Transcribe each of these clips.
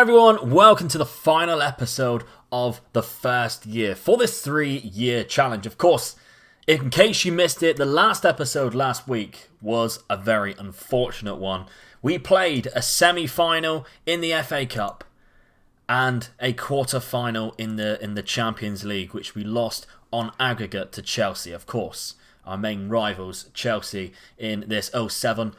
everyone, welcome to the final episode of the first year for this 3-year challenge. Of course, in case you missed it, the last episode last week was a very unfortunate one. We played a semi-final in the FA Cup and a quarter-final in the Champions League, which we lost on aggregate to Chelsea, of course. Our main rivals, Chelsea, in this 06-07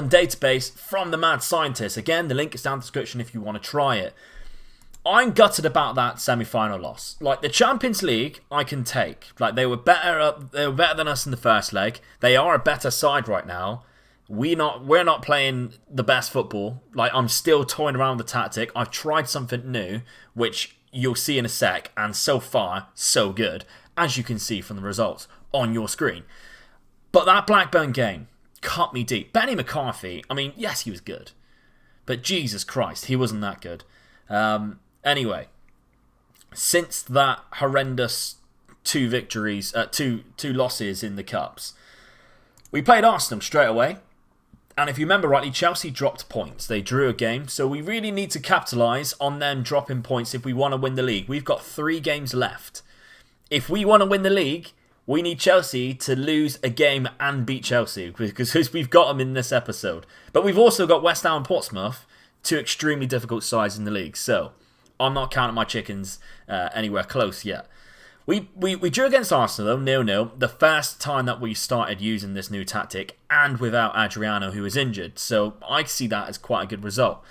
database from the Mad Scientist. Again, the link is down in the description if you want to try it. I'm gutted about that semi-final loss. Like, the Champions League, I can take. Like, they were better than us in the first leg. They are a better side right now. We're not playing the best football. Like, I'm still toying around with the tactic. I've tried something new, which you'll see in a sec, and so far, so good, as you can see from the results on your screen. But that Blackburn game cut me deep. Benny McCarthy, I mean, yes, he was good, but Jesus Christ, he wasn't that good. Anyway, since that horrendous two losses in the Cups, we played Arsenal straight away. And if you remember rightly, Chelsea dropped points. They drew a game, so we really need to capitalise on them dropping points if we want to win the league. We've got 3 games left. If we want to win the league, we need Chelsea to lose a game and beat Chelsea, because we've got them in this episode. But we've also got West Ham and Portsmouth, 2 extremely difficult sides in the league. So I'm not counting my chickens anywhere close yet. We drew against Arsenal, though, 0-0, the first time that we started using this new tactic, and without Adriano, who was injured. So I see that as quite a good result.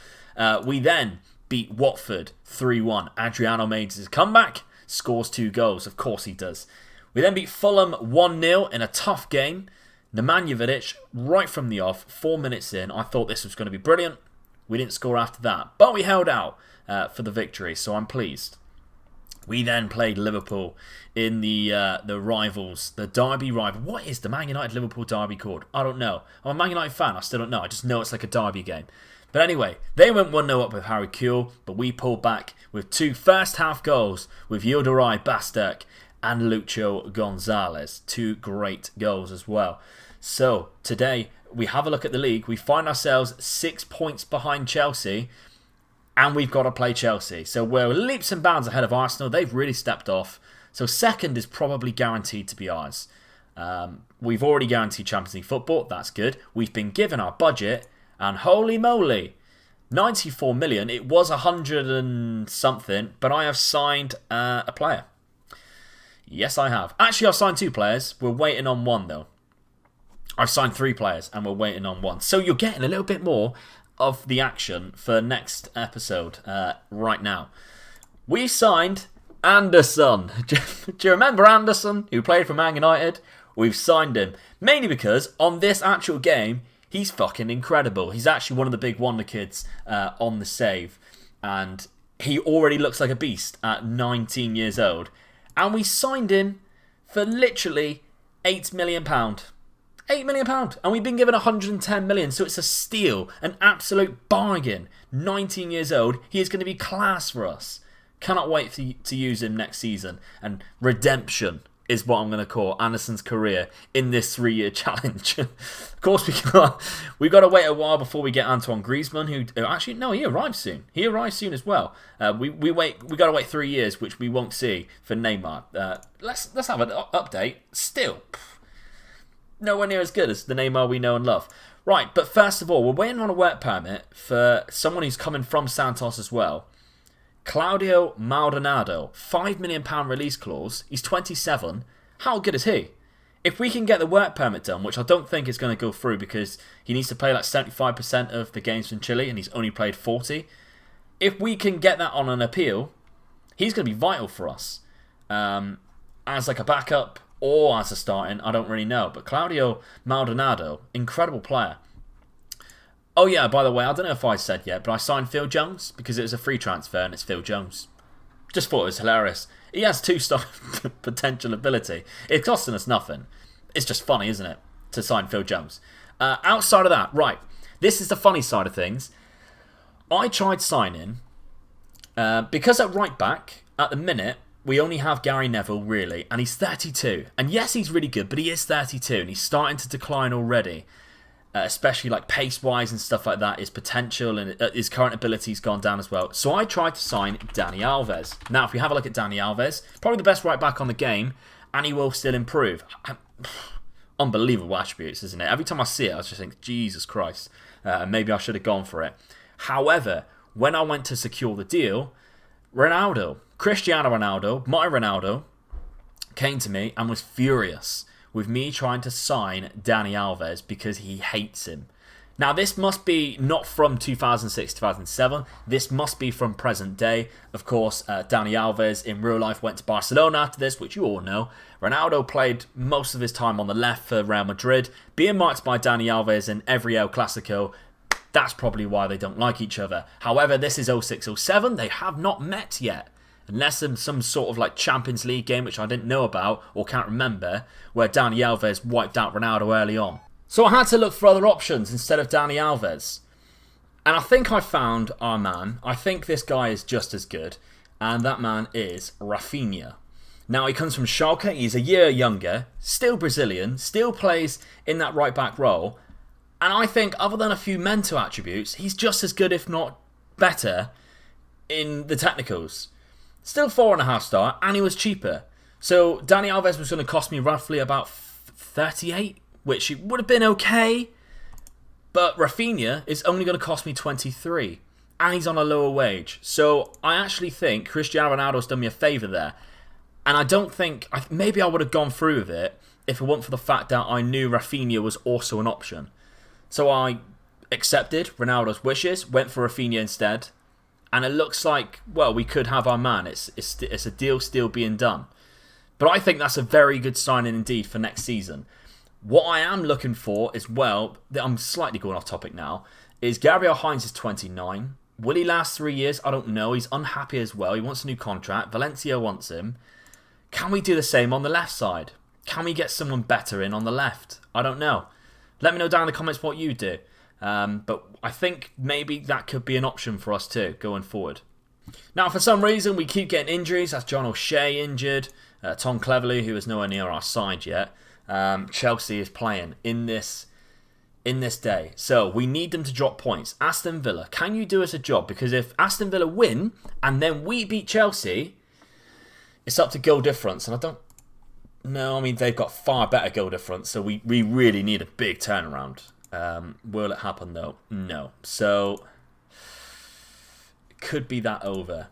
We then beat Watford 3-1. Adriano made his comeback, scores 2 goals. Of course he does. We then beat Fulham 1-0 in a tough game. Nemanja, right from the off, 4 minutes in, I thought this was going to be brilliant. We didn't score after that, but we held out for the victory, so I'm pleased. We then played Liverpool in the rivals, the derby rival. What is the Man United-Liverpool derby called? I don't know. I'm a Man United fan, I still don't know. I just know it's like a derby game. But anyway, they went 1-0 up with Harry Kewell, but we pulled back with 2 first-half goals with Yildiray Bastek and Lucho Gonzalez. 2 great goals as well. So, today, we have a look at the league. We find ourselves 6 points behind Chelsea, and we've got to play Chelsea. So we're leaps and bounds ahead of Arsenal. They've really stepped off. So second is probably guaranteed to be ours. We've already guaranteed Champions League football. That's good. We've been given our budget, and holy moly, 94 million. It was 100 and something, but I have signed a player. Yes, I have. Actually, I've signed 2 players. We're waiting on 1, though. I've signed 3 players, and we're waiting on 1. So you're getting a little bit more of the action for next episode right now. We signed Anderson. Do you remember Anderson, who played for Man United? We've signed him. Mainly because on this actual game, he's fucking incredible. He's actually one of the big wonder kids on the save. And he already looks like a beast at 19 years old. And we signed him for literally £8 million. £8 million, and we've been given 110 million, so it's a steal, an absolute bargain. 19 years old, he is going to be class for us. Cannot wait to use him next season, and redemption is what I'm going to call Anderson's career in this 3-year challenge. Of course, we got to wait a while before we get Antoine Griezmann, who actually no, he arrives soon. He arrives soon as well. We got to wait 3 years, which we won't see for Neymar. Let's have an update. Still, nowhere near as good as the Neymar we know and love. Right, but first of all, we're waiting on a work permit for someone who's coming from Santos as well. Claudio Maldonado, £5 million release clause. He's 27. How good is he? If we can get the work permit done, which I don't think is going to go through because he needs to play like 75% of the games from Chile and he's only played 40. If we can get that on an appeal, he's going to be vital for us. As like a backup or as a starting, I don't really know. But Claudio Maldonado, incredible player. Oh yeah, by the way, I don't know if I said yet, but I signed Phil Jones because it was a free transfer and it's Phil Jones. Just thought it was hilarious. He has 2-star potential ability. It's costing us nothing. It's just funny, isn't it, to sign Phil Jones. Outside of that, right, this is the funny side of things. I tried signing, because at right back, at the minute, we only have Gary Neville, really, and he's 32. And yes, he's really good, but he is 32, and he's starting to decline already. especially like pace-wise and stuff like that. His potential and his current ability's gone down as well. So I tried to sign Dani Alves. Now, if we have a look at Dani Alves, probably the best right-back on the game, and he will still improve. Unbelievable attributes, isn't it? Every time I see it, I just think, Jesus Christ, maybe I should have gone for it. However, when I went to secure the deal, Cristiano Ronaldo, my Ronaldo, came to me and was furious with me trying to sign Dani Alves because he hates him. Now, this must be not from 2006-2007. This must be from present day. Of course, Dani Alves in real life went to Barcelona after this, which you all know. Ronaldo played most of his time on the left for Real Madrid. Being marked by Dani Alves in every El Clasico, that's probably why they don't like each other. However, this is 06-07. They have not met yet. Unless in some sort of like Champions League game, which I didn't know about or can't remember, where Dani Alves wiped out Ronaldo early on. So I had to look for other options instead of Dani Alves. And I think I found our man. I think this guy is just as good. And that man is Rafinha. Now, he comes from Schalke. He's a year younger. Still Brazilian. Still plays in that right-back role. And I think, other than a few mental attributes, he's just as good, if not better, in the technicals. Still 4.5 star, and he was cheaper. So Dani Alves was going to cost me roughly about 38, which would have been okay. But Rafinha is only going to cost me 23, and he's on a lower wage. So I actually think Cristiano Ronaldo's done me a favour there. And I don't think, maybe I would have gone through with it if it weren't for the fact that I knew Rafinha was also an option. So I accepted Ronaldo's wishes, went for Rafinha instead. And it looks like, well, we could have our man. It's a deal still being done. But I think that's a very good signing indeed for next season. What I am looking for as well, I'm slightly going off topic now, is Gabriel Heinz is 29. Will he last 3 years? I don't know. He's unhappy as well. He wants a new contract. Valencia wants him. Can we do the same on the left side? Can we get someone better in on the left? I don't know. Let me know down in the comments what you do. But I think maybe that could be an option for us too, going forward. Now, for some reason, we keep getting injuries. That's John O'Shea injured. Tom Cleverley, who is nowhere near our side yet. Chelsea is playing in this day. So, we need them to drop points. Aston Villa, can you do us a job? Because if Aston Villa win, and then we beat Chelsea, it's up to goal difference. And I don't... No, I mean, they've got far better goal difference. So, we really need a big turnaround. Will it happen though? No. So, could be that over.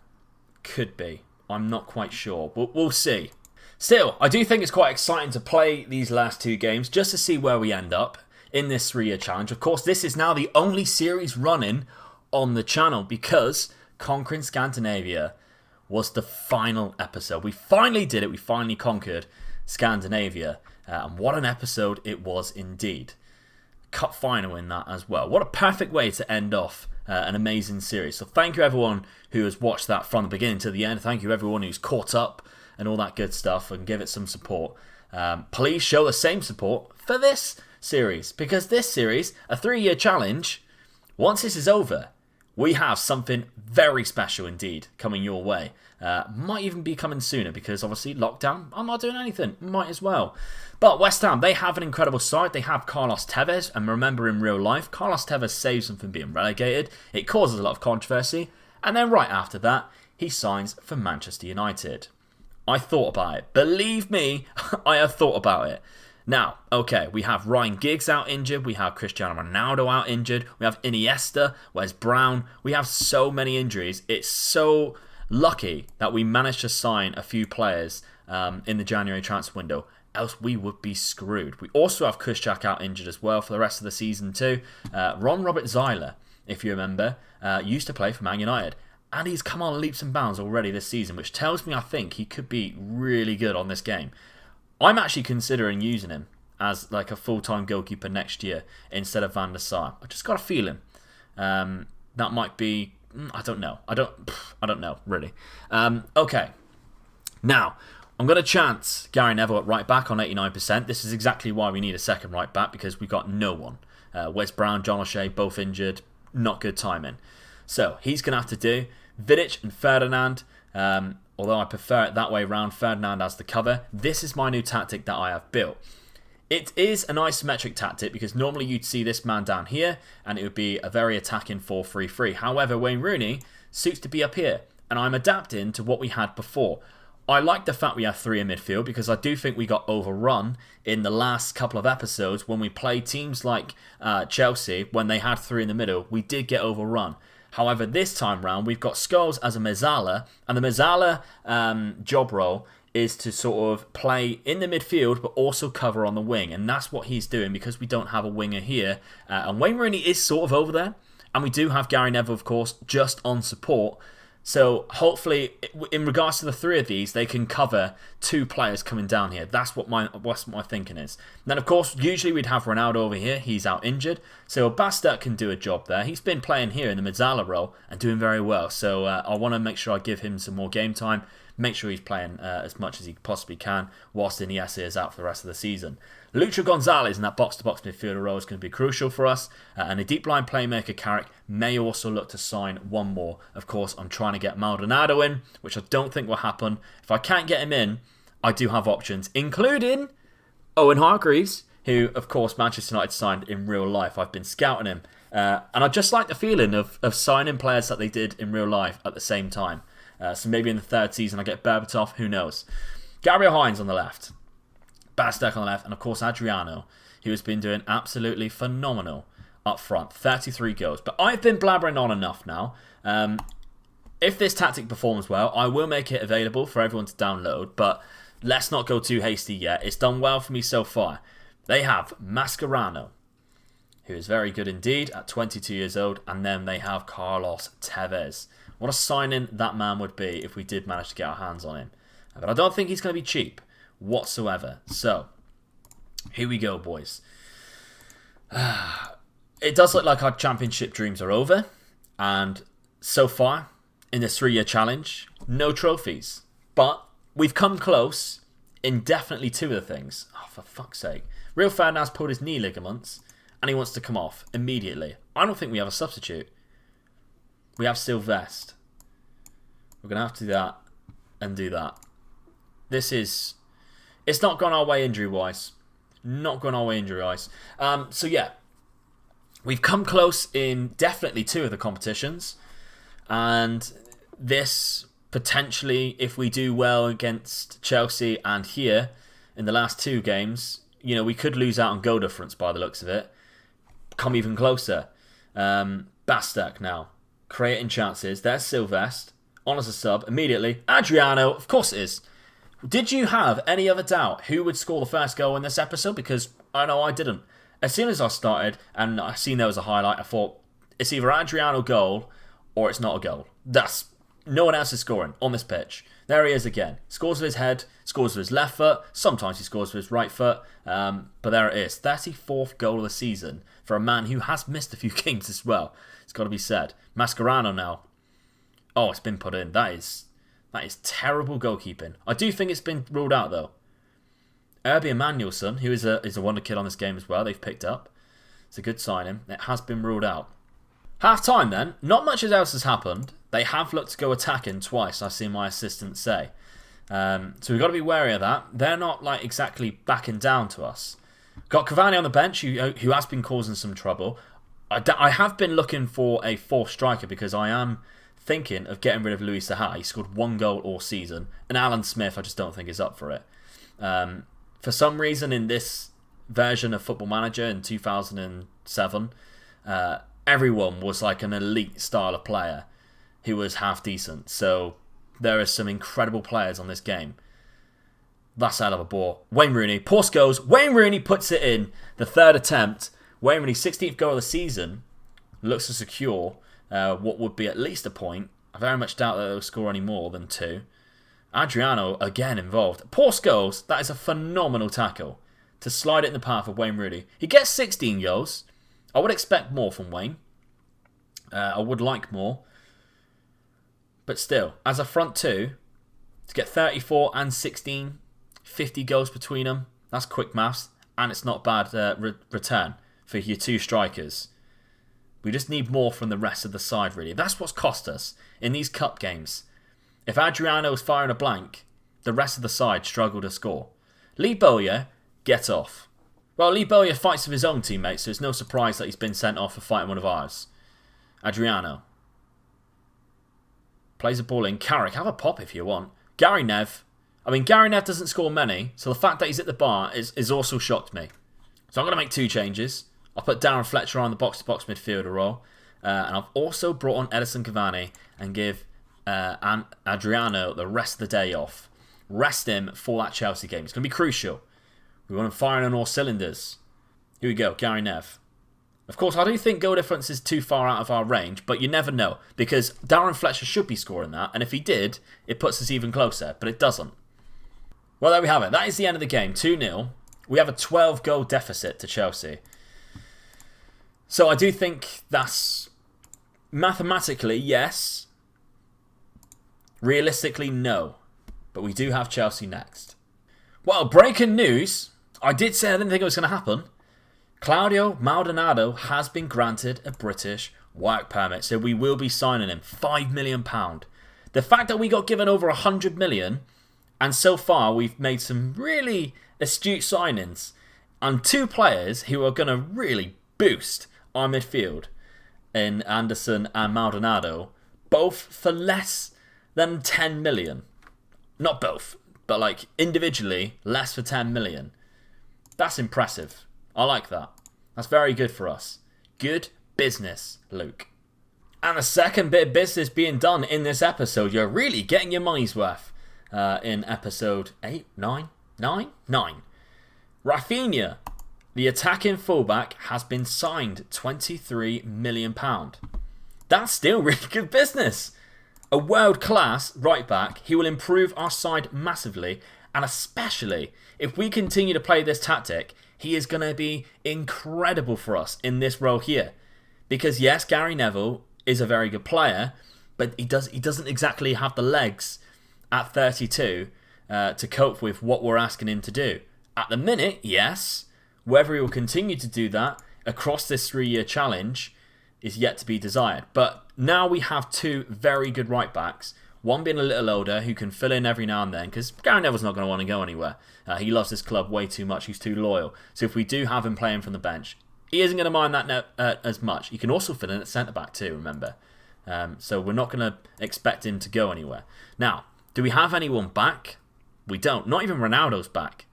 Could be. I'm not quite sure. We'll see. Still, I do think it's quite exciting to play these last two games just to see where we end up in this 3-year challenge. Of course, this is now the only series running on the channel because Conquering Scandinavia was the final episode. We finally did it. We finally conquered Scandinavia. And what an episode it was indeed. Cup final in that as well. What a perfect way to end off an amazing series. So thank you everyone who has watched that from the beginning to the end. Thank you everyone who's caught up and all that good stuff and give it some support. Please show the same support for this series because this series, a 3-year challenge, once this is over, we have something very special indeed coming your way. Might even be coming sooner because obviously lockdown, I'm not doing anything. Might as well. But West Ham, they have an incredible side. They have Carlos Tevez. And remember in real life, Carlos Tevez saves them from being relegated. It causes a lot of controversy. And then right after that, he signs for Manchester United. I thought about it. Believe me, I have thought about it. Now, okay, we have Ryan Giggs out injured. We have Cristiano Ronaldo out injured. We have Iniesta, Wes Brown. We have so many injuries. It's so lucky that we managed to sign a few players in the January transfer window. Else we would be screwed. We also have Kuszczak out injured as well for the rest of the season too. Ron Robert Zeiler, if you remember, used to play for Man United. And he's come on leaps and bounds already this season, which tells me I think he could be really good on this game. I'm actually considering using him as like a full-time goalkeeper next year instead of Van der Sar. I just got a feeling that might be... I don't know. I don't know, really. Okay. Now, I'm going to chance Gary Neville at right back on 89%. This is exactly why we need a second right back because we got no one. Wes Brown, John O'Shea, both injured. Not good timing. So, he's going to have to do Vidic and Ferdinand. Although I prefer it that way round, Ferdinand as the cover. This is my new tactic that I have built. It is an isometric tactic because normally you'd see this man down here and it would be a very attacking 4-3-3. However, Wayne Rooney suits to be up here, and I'm adapting to what we had before. I like the fact we have 3 in midfield because I do think we got overrun in the last couple of episodes when we played teams like Chelsea. When they had 3 in the middle, we did get overrun. However, this time round, we've got Scholes as a mezzala, and the mezzala job role is to sort of play in the midfield but also cover on the wing, and that's what he's doing because we don't have a winger here. And Wayne Rooney is sort of over there, and we do have Gary Neville, of course, just on support. So hopefully, in regards to the 3 of these, they can cover 2 players coming down here. That's what my thinking is. And then, of course, usually we'd have Ronaldo over here. He's out injured. So Bastet can do a job there. He's been playing here in the mezzala role and doing very well. So I want to make sure I give him some more game time. Make sure he's playing as much as he possibly can whilst Iniesta is out for the rest of the season. Lucho Gonzalez in that box-to-box midfielder role is going to be crucial for us. And a deep line playmaker, Carrick, may also look to sign one more. Of course, I'm trying to get Maldonado in, which I don't think will happen. If I can't get him in, I do have options, including Owen Hargreaves, who, of course, Manchester United signed in real life. I've been scouting him. And I just like the feeling of signing players that they did in real life at the same time. So maybe in the 3rd season I get Berbatov, who knows. Gabriel Hines on the left. Bastek on the left, and of course Adriano, who has been doing absolutely phenomenal up front. 33 goals. But I've been blabbering on enough now. If this tactic performs well, I will make it available for everyone to download, but let's not go too hasty yet. It's done well for me so far. They have Mascherano, who is very good indeed at 22 years old, and then they have Carlos Tevez. What a signing that man would be if we did manage to get our hands on him. But I don't think he's going to be cheap whatsoever. So, here we go, boys. It does look like our championship dreams are over. And so far, in this 3-year challenge, no trophies. But we've come close in definitely 2 of the things. Oh, for fuck's sake. Rio Ferdinand's pulled his knee ligaments, and he wants to come off immediately. I don't think we have a substitute. We have Sylvester. We're going to have to do that and do that. It's not gone our way injury-wise. Not gone our way injury-wise. So yeah, we've come close in definitely 2 of the competitions. And this, potentially, if we do well against Chelsea and here in the last 2 games, you know, we could lose out on goal difference by the looks of it. Come even closer. Bastek now. Creating chances. There's Sylvester. On as a sub. Immediately. Adriano. Of course it is. Did you have any other doubt who would score the first goal in this episode? Because I know I didn't. As soon as I started and I seen there was a highlight, I thought it's either Adriano goal or it's not a goal. No one else is scoring on this pitch. There he is again. Scores with his head, scores with his left foot. Sometimes he scores with his right foot. But there it is. 34th goal of the season for a man who has missed a few games as well. It's got to be said. Mascherano now. Oh, it's been put in. That is terrible goalkeeping. I do think it's been ruled out though. Erby Emanuelson, who is a wonder kid on this game as well, they've picked up. It's a good signing. It has been ruled out. Half time then. Not much else has happened. They have looked to go attacking twice, I've seen my assistant say. So we've got to be wary of that. They're not like exactly backing down to us. Got Cavani on the bench, who has been causing some trouble. I have been looking for a 4th striker because I am thinking of getting rid of Luis Saha. He scored 1 goal all season. And Alan Smith, I just don't think is up for it. For some reason in this version of Football Manager in 2007, everyone was like an elite style of player who was half decent. So there are some incredible players on this game. That's a hell of a ball. Wayne Rooney, poor goes. Wayne Rooney puts it in. The 3rd attempt. Wayne Rooney, 16th goal of the season, looks to secure what would be at least a point. I very much doubt that they'll score any more than 2. Adriano, again involved. Poor Scholes, that is a phenomenal tackle to slide it in the path of Wayne Rooney. He gets 16 goals. I would expect more from Wayne. I would like more. But still, as a front 2, to get 34 and 16, 50 goals between them, that's quick maths. And it's not bad return for your 2 strikers. We just need more from the rest of the side, really. That's what's cost us in these cup games. If Adriano's firing a blank, the rest of the side struggle to score. Lee Bowyer, get off. Well, Lee Bowyer fights with his own teammates, so it's no surprise that he's been sent off for fighting one of ours. Adriano. Plays a ball in. Carrick, have a pop if you want. Gary Nev. Gary Nev doesn't score many, so the fact that he's at the bar is also shocked me. So I'm going to make 2 changes. I'll put Darren Fletcher on the box-to-box midfielder role. And I've also brought on Edison Cavani and give Adriano the rest of the day off. Rest him for that Chelsea game. It's going to be crucial. We want him firing on all cylinders. Here we go, Gary Nev. Of course, I do think goal difference is too far out of our range, but you never know. Because Darren Fletcher should be scoring that, and if he did, it puts us even closer, but it doesn't. Well, there we have it. That is the end of the game, 2-0. We have a 12-goal deficit to Chelsea. So I do think that's mathematically, yes. Realistically, no. But we do have Chelsea next. Well, breaking news. I did say I didn't think it was going to happen. Claudio Maldonado has been granted a British work permit, so we will be signing him. £5 million. The fact that we got given over 100 million, and so far we've made some really astute signings, and 2 players who are going to really boost our midfield in Anderson and Maldonado, both for less than 10 million. Not both, but like individually, less for 10 million. That's impressive. I like that. That's very good for us. Good business, Luke. And the second bit of business being done in this episode, you're really getting your money's worth in episode 8, 9. Rafinha, the attacking fullback, has been signed £23 million. That's still really good business. A world-class right-back, he will improve our side massively, and especially if we continue to play this tactic, he is going to be incredible for us in this role here. Because yes, Gary Neville is a very good player, but he doesn't exactly have the legs at 32 to cope with what we're asking him to do. At the minute, yes. Whether he will continue to do that across this 3-year challenge is yet to be desired. But now we have 2 very good right backs. One being a little older who can fill in every now and then, because Gary Neville's not going to want to go anywhere. He loves this club way too much. He's too loyal. So if we do have him playing from the bench, he isn't going to mind that as much. He can also fill in at centre-back too, remember. So we're not going to expect him to go anywhere. Now, do we have anyone back? We don't. Not even Ronaldo's back.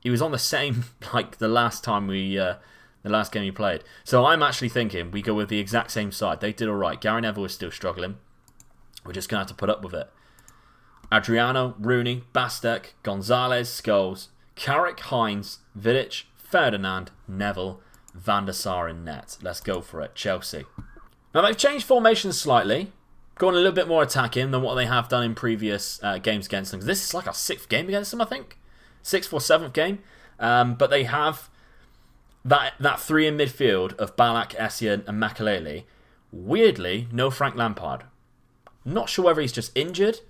He was on the same, like the last time the last game he played. So I'm actually thinking we go with the exact same side. They did alright. Gary Neville is still struggling. We're just going to have to put up with it. Adriano, Rooney, Bastek, Gonzalez, Scholes, Carrick, Hines, Vidic, Ferdinand, Neville, Van der Sar in net. Let's go for it. Chelsea. Now they've changed formations slightly. Going a little bit more attacking than what they have done in previous games against them. This is like our 6th game against them, I think. 6th or 7th game. But they have that 3 in midfield of Ballack, Essien and Makelele. Weirdly, no Frank Lampard. Not sure whether he's just injured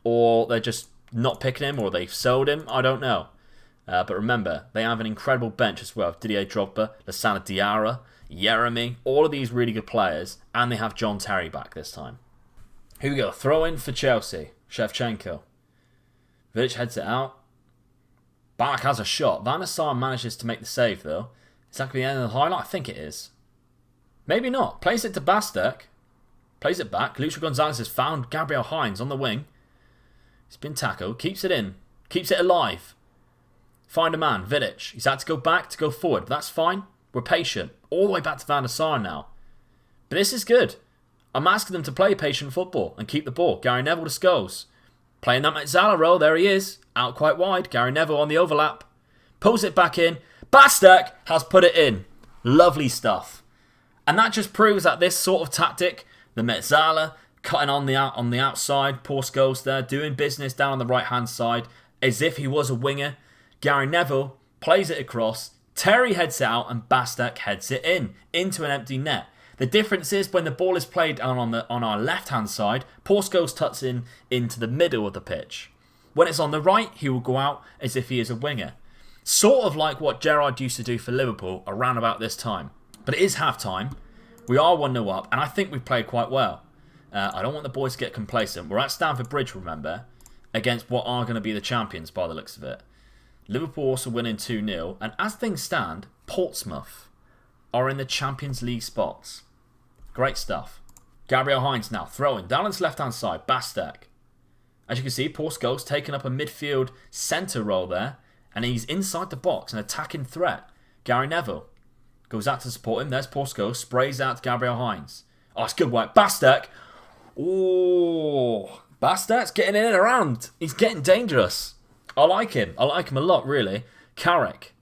or they're just not picking him or they've sold him. I don't know. But remember, they have an incredible bench as well. Didier Drogba, Lassana Diarra, Yeremy, all of these really good players. And they have John Terry back this time. Here we go. Throw in for Chelsea. Shevchenko. Vidic heads it out. Ballack has a shot. Van der Sar manages to make the save though. Is that going to be the end of the highlight? I think it is. Maybe not. Plays it to Bastek. Plays it back. Lucho Gonzalez has found Gabriel Hines on the wing. He's been tackled. Keeps it in. Keeps it alive. Find a man. Vidic. He's had to go back to go forward. That's fine. We're patient. All the way back to Van der Sar now. But this is good. I'm asking them to play patient football and keep the ball. Gary Neville to Scholes. Playing that Metzala role. There he is. Out quite wide. Gary Neville on the overlap. Pulls it back in. Bastek has put it in. Lovely stuff. And that just proves that this sort of tactic, the Metzala cutting on the outside, poor Scholes there, doing business down on the right-hand side, as if he was a winger. Gary Neville plays it across. Terry heads it out and Bastek heads it in, into an empty net. The difference is when the ball is played down on our left-hand side, poor Scholes tucks in into the middle of the pitch. When it's on the right, he will go out as if he is a winger. Sort of like what Gerrard used to do for Liverpool around about this time. But it is half-time. We are 1-0 up, and I think we've played quite well. I don't want the boys to get complacent. We're at Stamford Bridge, remember, against what are going to be the champions by the looks of it. Liverpool also winning 2-0. And as things stand, Portsmouth are in the Champions League spots. Great stuff. Gabriel Heinz now throwing down his left-hand side. Bastek. As you can see, Paul Scholes taking up a midfield centre role there. And he's inside the box, an attacking threat. Gary Neville goes out to support him. There's Paul Scholes. Sprays out to Gabriel Heinz. Oh, it's good work. Bastek. Oh, Bastek's getting in and around. He's getting dangerous. I like him. I like him a lot, really. Carrick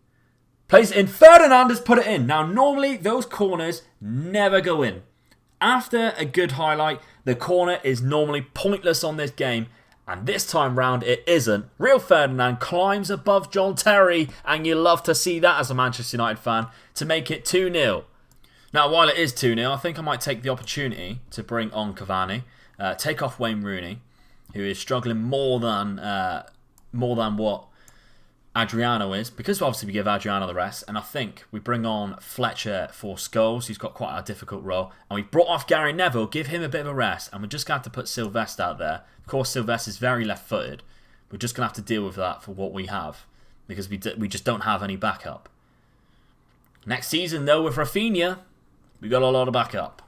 plays it in. Ferdinand has put it in. Now, normally, those corners never go in. After a good highlight, the corner is normally pointless on this game. And this time round, it isn't. Real Ferdinand climbs above John Terry. And you love to see that as a Manchester United fan. To make it 2-0. Now, while it is 2-0, I think I might take the opportunity to bring on Cavani. Take off Wayne Rooney, who is struggling more than what Adriano is, because obviously we give Adriano the rest, and I think we bring on Fletcher for Scholes, who's got quite a difficult role, and we brought off Gary Neville, give him a bit of a rest, and we're just going to have to put Sylvester out there. Of course, Sylvester is very left-footed. We're just going to have to deal with that for what we have, because we just don't have any backup. Next season, though, with Rafinha, we got a lot of backup.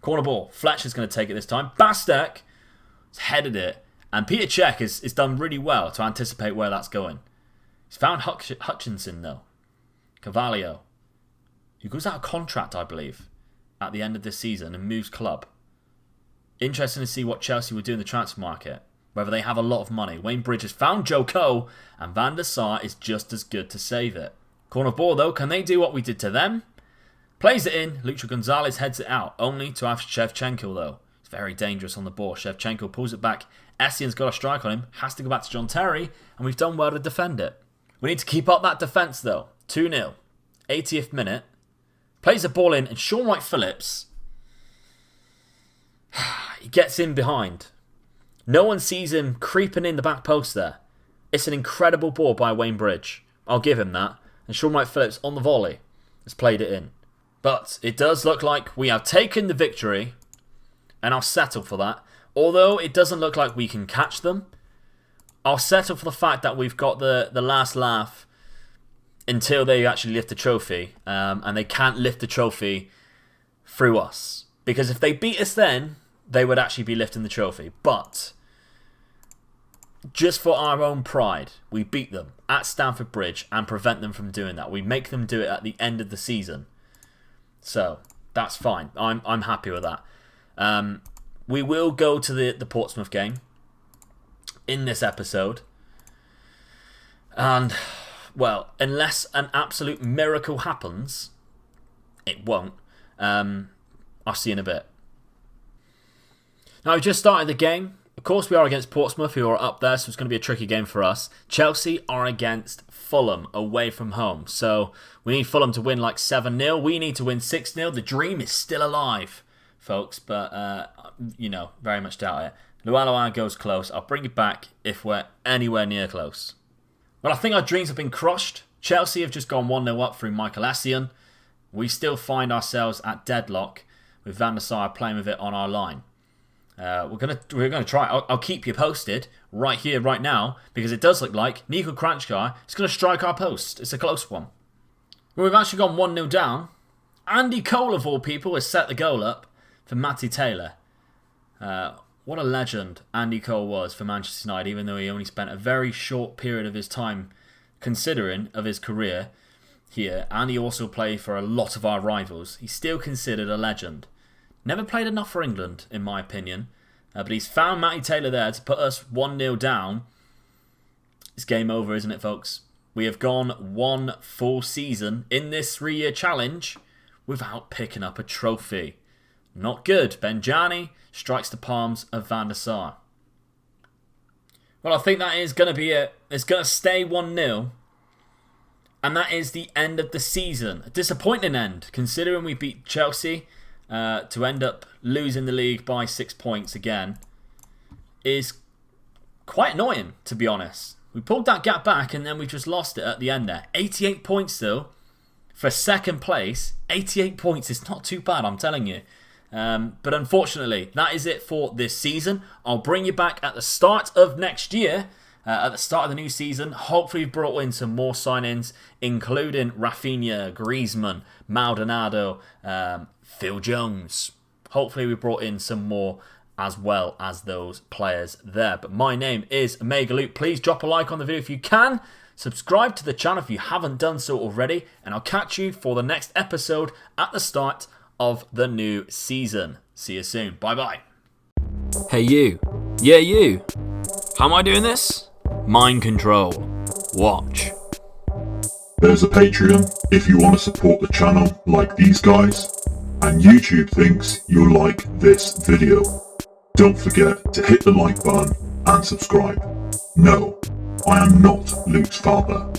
Corner ball. Fletcher's going to take it this time. Bastek has headed it. And Peter Cech has done really well to anticipate where that's going. He's found Hutchinson, though. Carvalho, who goes out of contract, I believe, at the end of this season and moves club. Interesting to see what Chelsea will do in the transfer market. Whether they have a lot of money. Wayne Bridges found Joe Cole, and Van der Sar is just as good to save it. Corner ball, though. Can they do what we did to them? Plays it in. Lucho Gonzalez heads it out. Only to have Shevchenko, though. It's very dangerous on the ball. Shevchenko pulls it back. Essien's got a strike on him. Has to go back to John Terry. And we've done well to defend it. We need to keep up that defence, though. 2-0. 80th minute. Plays the ball in. And Sean Wright-Phillips, he gets in behind. No one sees him creeping in the back post there. It's an incredible ball by Wayne Bridge. I'll give him that. And Sean Wright-Phillips on the volley has played it in. But it does look like we have taken the victory. And I'll settle for that. Although it doesn't look like we can catch them. I'll settle for the fact that we've got the last laugh until they actually lift the trophy. And they can't lift the trophy through us. Because if they beat us then, they would actually be lifting the trophy. But just for our own pride, we beat them at Stamford Bridge and prevent them from doing that. We make them do it at the end of the season. So, that's fine. I'm happy with that. We will go to the Portsmouth game in this episode. And, well, unless an absolute miracle happens, it won't. I'll see you in a bit. Now, we've just started the game. Of course, we are against Portsmouth, who are up there, so it's going to be a tricky game for us. Chelsea are against Fulham, away from home. So, we need Fulham to win like 7-0. We need to win 6-0. The dream is still alive, folks, but, very much doubt it. Lualua goes close. I'll bring it back if we're anywhere near close. Well, I think our dreams have been crushed. Chelsea have just gone 1-0 up through Michael Essien. We still find ourselves at deadlock with Van der Sar playing with it on our line. We're gonna try. I'll keep you posted right here, right now, because it does look like Niko Kranjčar is going to strike our post. It's a close one. Well, we've actually gone 1-0 down. Andy Cole, of all people, has set the goal up for Matty Taylor. What a legend Andy Cole was for Manchester United, even though he only spent a very short period of his time, considering of his career here. And he also played for a lot of our rivals. He's still considered a legend. Never played enough for England, in my opinion. But he's found Matty Taylor there to put us 1-0 down. It's game over, isn't it, folks? We have gone one full season in this 3-year challenge without picking up a trophy. Not good. Benjani strikes the palms of Van der Sar. Well, I think that is going to be it. It's going to stay 1-0. And that is the end of the season. A disappointing end, considering we beat Chelsea. To end up losing the league by 6 points again is quite annoying, to be honest. We pulled that gap back and then we just lost it at the end there. 88 points though for second place. 88 points is not too bad, I'm telling you. But unfortunately, that is it for this season. I'll bring you back at the start of next year at the start of the new season. Hopefully we've brought in some more signings, including Rafinha, Griezmann, Maldonado, Phil Jones. Hopefully we brought in some more as well as those players there. But my name is Omega Luke. Please drop a like on the video if you can. Subscribe to the channel if you haven't done so already. And I'll catch you for the next episode at the start of the new season. See you soon. Bye-bye. Hey you. Yeah, you. How am I doing this? Mind control. Watch. There's a Patreon if you want to support the channel like these guys. And YouTube thinks you'll like this video. Don't forget to hit the like button and subscribe. No, I am not Luke's father.